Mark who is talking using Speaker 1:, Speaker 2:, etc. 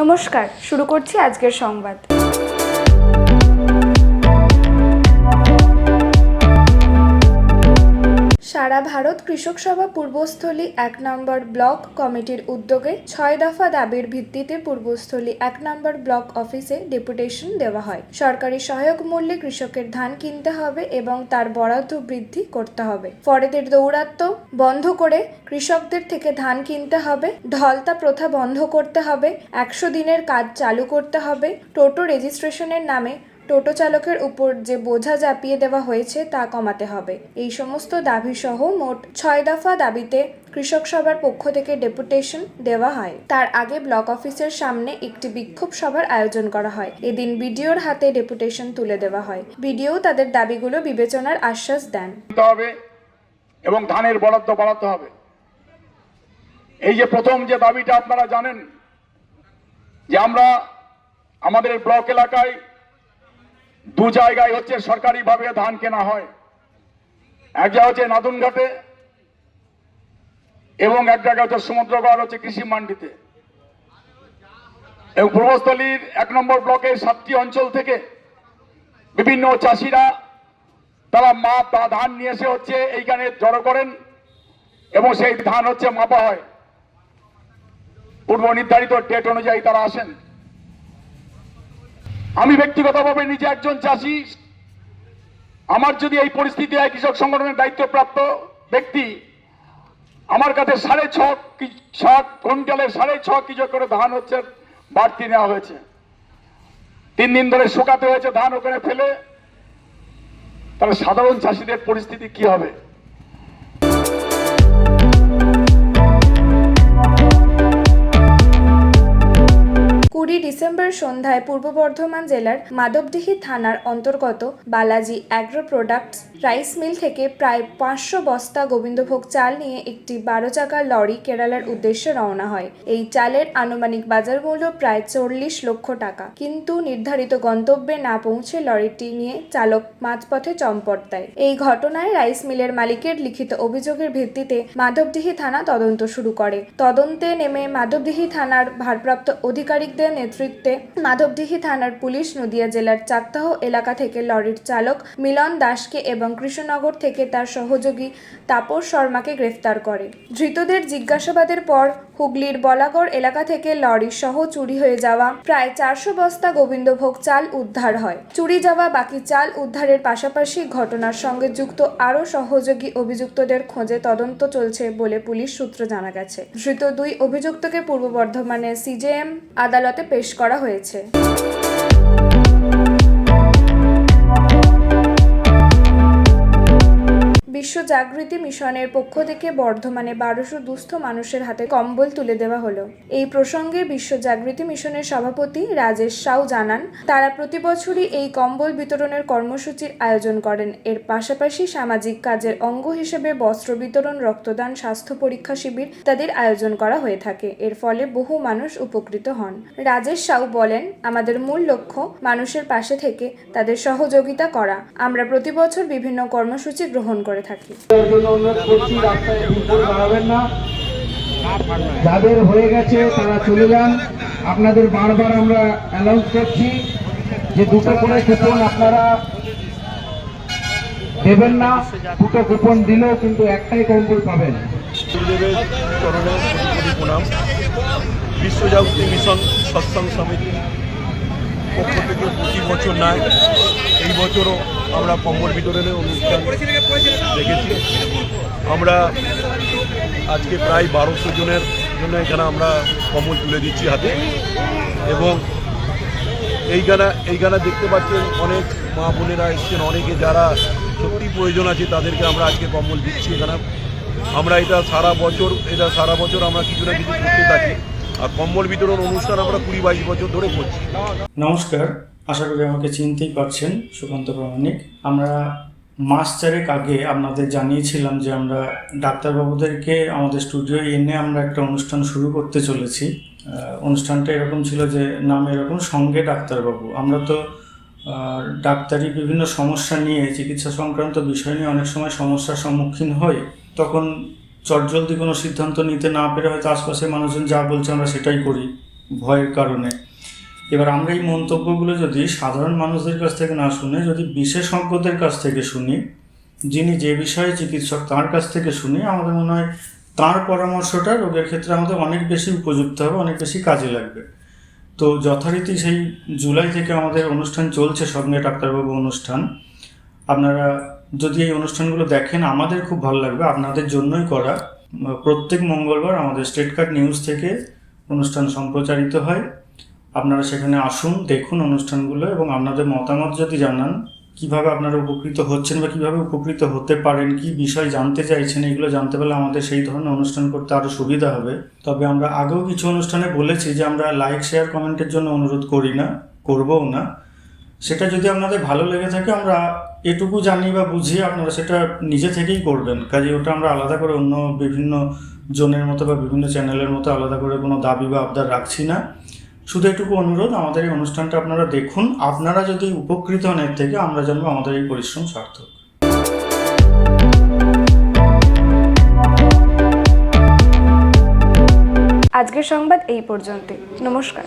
Speaker 1: নমস্কার, শুরু করছি আজকের সংবাদ। সারা ভারত কৃষক সভা পূর্বস্থলী ১ নম্বর ব্লক কমিটির উদ্যোগে ৬ দফা দাবির ভিত্তিতে পূর্বস্থলী ১ নম্বর ব্লক অফিসে ডেপুটেশন দেওয়া হয়। সরকারি সহায়ক মূল্যে কৃষকের ধান কিনতে হবে এবং তার বরাদ্দ বৃদ্ধি করতে হবে। ফরেদের দৌরাত্ম্য বন্ধ করে কৃষকদের থেকে ধান কিনতে হবে। ঢলতা প্রথা বন্ধ করতে হবে। ১০০ দিনের কাজ চালু করতে হবে। টোটো রেজিস্ট্রেশনের নামে টোটো চালকের উপর যে বোঝা চাপিয়ে দেওয়া হয়েছে তা কমাতে হবে। এই সমস্ত দাবি সহ মোট ৬ দফা দাবিতে কৃষক সভার পক্ষ থেকে ডেপুটেশন দেওয়া হয়। তার আগে ব্লক অফিসের সামনে একটি বিক্ষোভ সভার আয়োজন করা হয়। এদিন বিডিওর হাতে ডেপুটেশন তুলে দেওয়া হয়। বিডিও তাদের দাবিগুলো বিবেচনার আশ্বাস দেন
Speaker 2: এবং ধানের বরাদ্দ বাড়াতে হবে। এই যে প্রথম যে দাবিটা আপনারা জানেন যে আমরা আমাদের ব্লক এলাকায় দু জায়গায় হচ্ছে সরকারিভাবে ধান কেনা হয়। এক জায়গা হচ্ছে নাদুনঘাটে এবং এক জায়গা হচ্ছে সমুদ্রগড় হচ্ছে কৃষি মান্ডিতে। এবং পূর্বস্থলীর ১ নম্বর ব্লকের ৭টি অঞ্চল থেকে বিভিন্ন চাষিরা তারা ধান নিয়ে এসে হচ্ছে এইখানে জড়ো করেন এবং সেই ধান হচ্ছে মাপা হয়। পূর্ব নির্ধারিত ডেট অনুযায়ী তারা আসেন। আমি ব্যক্তিগতভাবে নিজে একজন চাষি। আমার যদি এই পরিস্থিতি হয়, কৃষক সংগঠনের দায়িত্বপ্রাপ্ত ব্যক্তি, আমার কাছে ৬.৫ কুইন্টালের ৬.৫ কেজি করে ধান হচ্ছে বাড়তি নেওয়া হয়েছে। ৩ দিন ধরে শুকাতে হয়েছে ধান ওখানে ফেলে। তাহলে সাধারণ চাষিদের পরিস্থিতি কি হবে?
Speaker 1: ২০ ডিসেম্বর সন্ধ্যায় পূর্ব বর্ধমান জেলার মাধবদীহি থানার অন্তর্গত Balaji agro products rice mill থেকে প্রায় ৫০০ বস্তা গোবিন্দভোগ চাল নিয়ে একটি ১২ চাকার লরি কেরালার উদ্দেশ্যে রওনা হয়। এই চালের আনুমানিক বাজার মূল্য প্রায় ৪০ লক্ষ টাকা। কিন্তু নির্ধারিত গন্তব্যে না পৌঁছে লরিটি নিয়ে চালক মাঝপথে চম্পট দেয়। এই ঘটনায় রাইস মিলের মালিকের লিখিত অভিযোগের ভিত্তিতে মাধবদীহি থানা তদন্ত শুরু করে। তদন্তে নেমে মাধবদীহি থানার ভারপ্রাপ্ত আধিকারিকদের নেতৃত্বে মাধবদীহি থানার পুলিশ নদিয়া জেলার চাকদাহ এলাকা থেকে লরির চালক মিলন দাসকে এবং কৃষ্ণনগর থেকে তার সহযোগী তাপস শর্মাকে গ্রেফতার করে। ধৃতদের জিজ্ঞাসাবাদের পর হুগলির বলাগড় এলাকা থেকে লরি সহ চুরি হয়ে যাওয়া প্রায় ৪০০ বস্তা গোবিন্দভোগ চাল উদ্ধার হয়। চুরি যাওয়া বাকি চাল উদ্ধারের পাশাপাশি ঘটনার সঙ্গে যুক্ত আরও সহযোগী অভিযুক্তদের খোঁজে তদন্ত চলছে বলে পুলিশ সূত্র জানা গেছে। ধৃত ২ অভিযুক্তকে পূর্ব বর্ধমানের সিজেএম আদালতে পেশ করা হয়েছে। বিশ্ব জাগৃতি মিশনের পক্ষ থেকে বর্ধমানে ১২০০ দুস্থ মানুষের হাতে কম্বল তুলে দেওয়া হলো। এই প্রসঙ্গে বিশ্ব জাগৃতি মিশনের সভাপতি রাজেশ সাউ জানান, তারা প্রতি বছরই এই কম্বল বিতরণের কর্মসূচির আয়োজন করেন। এর পাশাপাশি সামাজিক কাজের অঙ্গ হিসেবে বস্ত্র বিতরণ, রক্তদান, স্বাস্থ্য পরীক্ষা শিবির ইত্যাদির আয়োজন করা হয়ে থাকে। এর ফলে বহু মানুষ উপকৃত হন। রাজেশ সাউ বলেন, আমাদের মূল লক্ষ্য মানুষের পাশে থেকে তাদের সহযোগিতা করা। আমরা প্রতি বছর বিভিন্ন কর্মসূচি গ্রহণ করে থাকি।
Speaker 3: যাদের হয়ে গেছে তারা চলে যান। আপনাদের বারবার আমরা অ্যানাউন্স করছি যে 2টো করে কুপন আপনারা দেবেন না। 2টো কুপন দিলেও কিন্তু একটাই কম্বল পাবেন।
Speaker 4: বিশ্ব জাগৃতি মিশন সৎসঙ্গ সমিতি পক্ষ থেকে প্রতি বছর নয়, এই বছরও আমরা কম্বল বিতরণের অনুষ্ঠান দেখেছি। আমরা আজকে প্রায় ১২০০ জনের জন্য এখানে আমরা কম্বল তুলে দিচ্ছি হাতে। এবং এইখানে দেখতে পাচ্ছেন অনেক মা বোনেরা এসছেন, অনেকে যারা সত্যি প্রয়োজন আছে তাদেরকে আমরা আজকে কম্বল দিচ্ছি। এখানে আমরা এটা সারা বছর আমরা কিছু না কিছু করতে থাকি। আর কম্বল বিতরণ অনুষ্ঠান আমরা ২০-২২ বছর ধরে করছি।
Speaker 5: নমস্কার, আশা করি আমাকে চিনতেই পারছেন, সুকান্ত প্রামাণিক। আমরা মাস ৪ আগে আপনাদের জানিয়েছিলাম যে আমরা ডাক্তারবাবুদেরকে আমাদের স্টুডিও এনে আমরা একটা অনুষ্ঠান শুরু করতে চলেছি। অনুষ্ঠানটা এরকম ছিল যে নাম এরকম, সঙ্গে ডাক্তারবাবু। আমরা তো ডাক্তারি বিভিন্ন সমস্যা নিয়ে, চিকিৎসা সংক্রান্ত বিষয় নিয়ে অনেক সময় সমস্যার সম্মুখীন হই। তখন চটজলদি কোনো সিদ্ধান্ত নিতে না পেরে হয়তো আশপাশের মানুষজন যা বলছে আমরা সেটাই করি ভয়ের কারণে। এবার আমরা এই মন্তব্যগুলো যদি সাধারণ মানুষদের কাছ থেকে না শুনে যদি বিশেষজ্ঞদের কাছ থেকে শুনি, যিনি যে বিষয়ে চিকিৎসক তার কাছ থেকে শুনি, আমাদের মনে হয় তার পরামর্শটা রোগের ক্ষেত্রে আমাদের অনেক বেশি উপযুক্ত হবে, অনেক বেশি কাজে লাগবে। তো যথারীতি সেই জুলাই থেকে আমাদের অনুষ্ঠান চলছে, সঙ্গে ডাক্তারবাবু অনুষ্ঠান। আপনারা যদি এই অনুষ্ঠানগুলো দেখেন আমাদের খুব ভালো লাগবে, আপনাদের জন্যই করা। প্রত্যেক মঙ্গলবার আমাদের স্টেট কার্ড নিউজ থেকে অনুষ্ঠান সম্প্রচারিত হয়। আপনারা সেখানে আসুন, দেখুন অনুষ্ঠানগুলো এবং আপনাদের মতামত যদি জানান, কিভাবে আপনারা উপকৃত হচ্ছেন বা কিভাবে উপকৃত হতে পারেন, কি বিষয় জানতে চাইছেন, এগুলো জানতে পারলে আমাদের সেই ধরনের অনুষ্ঠান করতে আরও সুবিধা হবে। তবে আমরা আগেও কিছু অনুষ্ঠানে বলেছি যে আমরা লাইক, শেয়ার, কমেন্টের জন্য অনুরোধ করি না, করবও না। সেটা যদি আপনাদের ভালো লেগে থাকে, আমরা এটুকু জানি বা বুঝি, আপনারা সেটা নিজে থেকেই করবেন। কাজে ওটা আমরা আলাদা করে অন্য বিভিন্ন জনের মতো বা বিভিন্ন চ্যানেলের মতো আলাদা করে কোনো দাবি বা আবদার রাখছি না। শুধু এটুকু অনুরোধ, আমাদের এই অনুষ্ঠানটা আপনারা দেখুন। আপনারা যদি উপকৃত হন এর থেকে, আমরা জানবো আমাদের এই পরিশ্রম সার্থক।
Speaker 1: আজকের সংবাদ এই পর্যন্তই। নমস্কার।